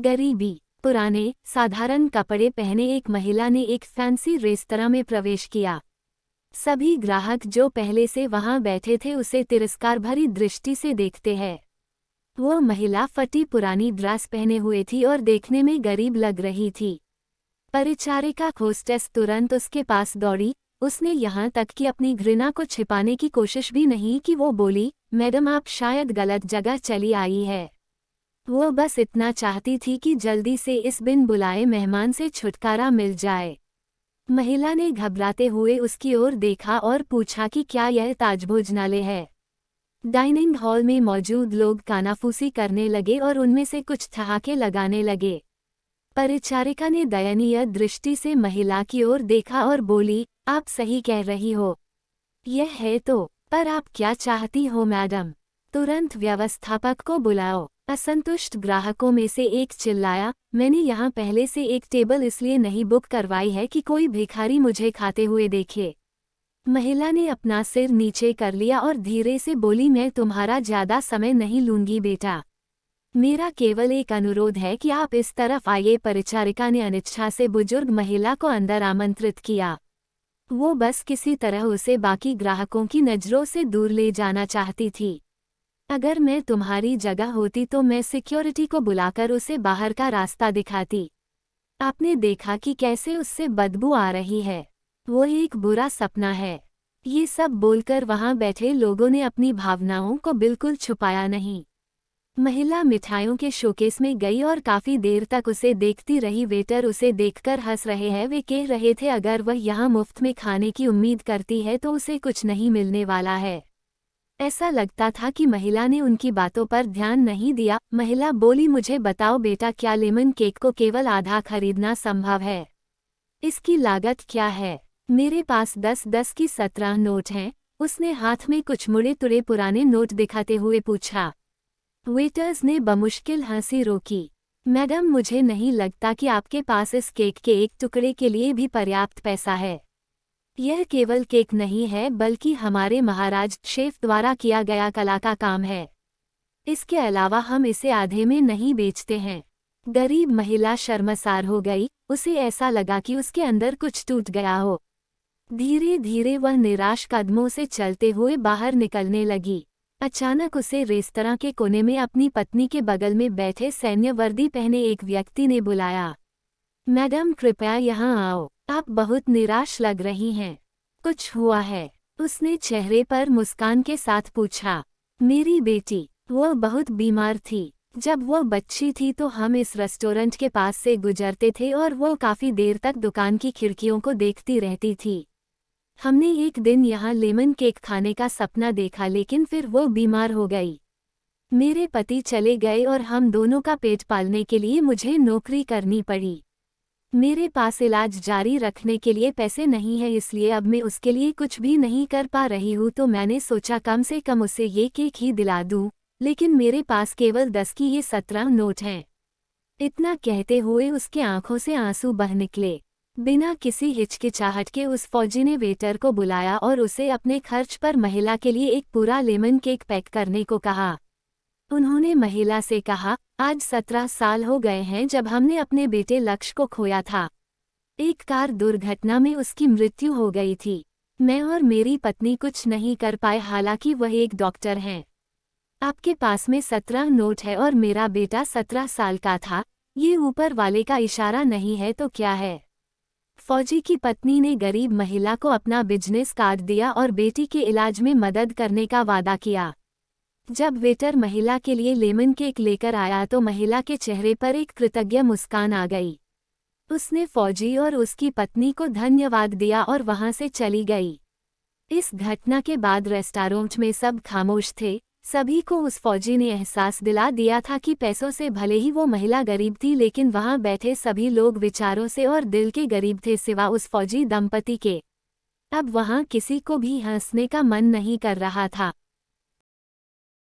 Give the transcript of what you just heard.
गरीबी। पुराने साधारण कपड़े पहने एक महिला ने एक फैंसी रेस्तरां में प्रवेश किया। सभी ग्राहक जो पहले से वहां बैठे थे उसे तिरस्कार भरी दृष्टि से देखते हैं। वो महिला फटी पुरानी ड्रेस पहने हुए थी और देखने में गरीब लग रही थी। परिचारिका होस्टेस तुरंत उसके पास दौड़ी। उसने यहाँ तक कि अपनी घृणा को छिपाने की कोशिश भी नहीं की। वो बोली, मैडम आप शायद गलत जगह चली आई है। वो बस इतना चाहती थी कि जल्दी से इस बिन बुलाए मेहमान से छुटकारा मिल जाए। महिला ने घबराते हुए उसकी ओर देखा और पूछा कि क्या यह ताज भोजनालय है। डाइनिंग हॉल में मौजूद लोग कानाफूसी करने लगे और उनमें से कुछ ठहाके लगाने लगे। परिचारिका ने दयनीय दृष्टि से महिला की ओर देखा और बोली, आप सही कह रही हो, यह है तो, पर आप क्या चाहती हो मैडम? तुरंत व्यवस्थापक को बुलाओ। असंतुष्ट ग्राहकों में से एक चिल्लाया, मैंने यहाँ पहले से एक टेबल इसलिए नहीं बुक करवाई है कि कोई भिखारी मुझे खाते हुए देखे। महिला ने अपना सिर नीचे कर लिया और धीरे से बोली, मैं तुम्हारा ज्यादा समय नहीं लूंगी बेटा, मेरा केवल एक अनुरोध है कि आप इस तरफ आइए। परिचारिका ने अनिच्छा से बुजुर्ग महिला को अंदर आमंत्रित किया। वो बस किसी तरह उसे बाकी ग्राहकों की नज़रों से दूर ले जाना चाहती थी। अगर मैं तुम्हारी जगह होती तो मैं सिक्योरिटी को बुलाकर उसे बाहर का रास्ता दिखाती। आपने देखा कि कैसे उससे बदबू आ रही है, वो एक बुरा सपना है। ये सब बोलकर वहां बैठे लोगों ने अपनी भावनाओं को बिल्कुल छुपाया नहीं। महिला मिठाइयों के शोकेस में गई और काफी देर तक उसे देखती रही। वेटर उसे देखकर हंस रहे हैं। वे कह रहे थे, अगर वह यहाँ मुफ्त में खाने की उम्मीद करती है तो उसे कुछ नहीं मिलने वाला है। ऐसा लगता था कि महिला ने उनकी बातों पर ध्यान नहीं दिया। महिला बोली, मुझे बताओ बेटा, क्या लेमन केक को केवल आधा खरीदना संभव है? इसकी लागत क्या है? मेरे पास 10-10 की 17 नोट हैं। उसने हाथ में कुछ मुड़े तुड़े पुराने नोट दिखाते हुए पूछा। वेटर्स ने बमुश्किल हंसी रोकी। मैडम, मुझे नहीं लगता कि आपके पास इस केक के एक टुकड़े के लिए भी पर्याप्त पैसा है। यह केवल केक नहीं है बल्कि हमारे महाराज शेफ द्वारा किया गया कला का काम है। इसके अलावा हम इसे आधे में नहीं बेचते हैं। गरीब महिला शर्मसार हो गई। उसे ऐसा लगा कि उसके अंदर कुछ टूट गया हो। धीरे धीरे वह निराश कदमों से चलते हुए बाहर निकलने लगी। अचानक उसे रेस्तरां के कोने में अपनी पत्नी के बगल में बैठे सैन्य वर्दी पहने एक व्यक्ति ने बुलाया। मैडम, कृपया यहाँ आओ, आप बहुत निराश लग रही हैं। कुछ हुआ है? उसने चेहरे पर मुस्कान के साथ पूछा। मेरी बेटी, वो बहुत बीमार थी। जब वो बच्ची थी तो हम इस रेस्टोरेंट के पास से गुजरते थे और वो काफी देर तक दुकान की खिड़कियों को देखती रहती थी। हमने एक दिन यहाँ लेमन केक खाने का सपना देखा, लेकिन फिर वो बीमार हो गई। मेरे पति चले गए और हम दोनों का पेट पालने के लिए मुझे नौकरी करनी पड़ी। मेरे पास इलाज जारी रखने के लिए पैसे नहीं है, इसलिए अब मैं उसके लिए कुछ भी नहीं कर पा रही हूँ। तो मैंने सोचा कम से कम उसे ये केक ही दिला दूँ, लेकिन मेरे पास केवल 10 की ये 17 नोट हैं। इतना कहते हुए उसके आंखों से आंसू बह निकले। बिना किसी हिचकिचाहट के उस फौजी ने वेटर को बुलाया और उसे अपने खर्च पर महिला के लिए एक पूरा लेमन केक पैक करने को कहा। उन्होंने महिला से कहा, आज 17 साल हो गए हैं जब हमने अपने बेटे लक्ष्य को खोया था। एक कार दुर्घटना में उसकी मृत्यु हो गई थी। मैं और मेरी पत्नी कुछ नहीं कर पाए, हालांकि वह एक डॉक्टर हैं। आपके पास में 17 नोट है और मेरा बेटा 17 साल का था। ये ऊपर वाले का इशारा नहीं है तो क्या है? फौजी की पत्नी ने गरीब महिला को अपना बिजनेस कार्ड दिया और बेटी के इलाज में मदद करने का वादा किया। जब वेटर महिला के लिए लेमन केक लेकर आया तो महिला के चेहरे पर एक कृतज्ञ मुस्कान आ गई। उसने फौजी और उसकी पत्नी को धन्यवाद दिया और वहां से चली गई। इस घटना के बाद रेस्टोरेंट में सब खामोश थे। सभी को उस फौजी ने एहसास दिला दिया था कि पैसों से भले ही वो महिला गरीब थी, लेकिन वहां बैठे सभी लोग विचारों से और दिल के गरीब थे, सिवा उस फौजी दंपति के। अब वहां किसी को भी हंसने का मन नहीं कर रहा था।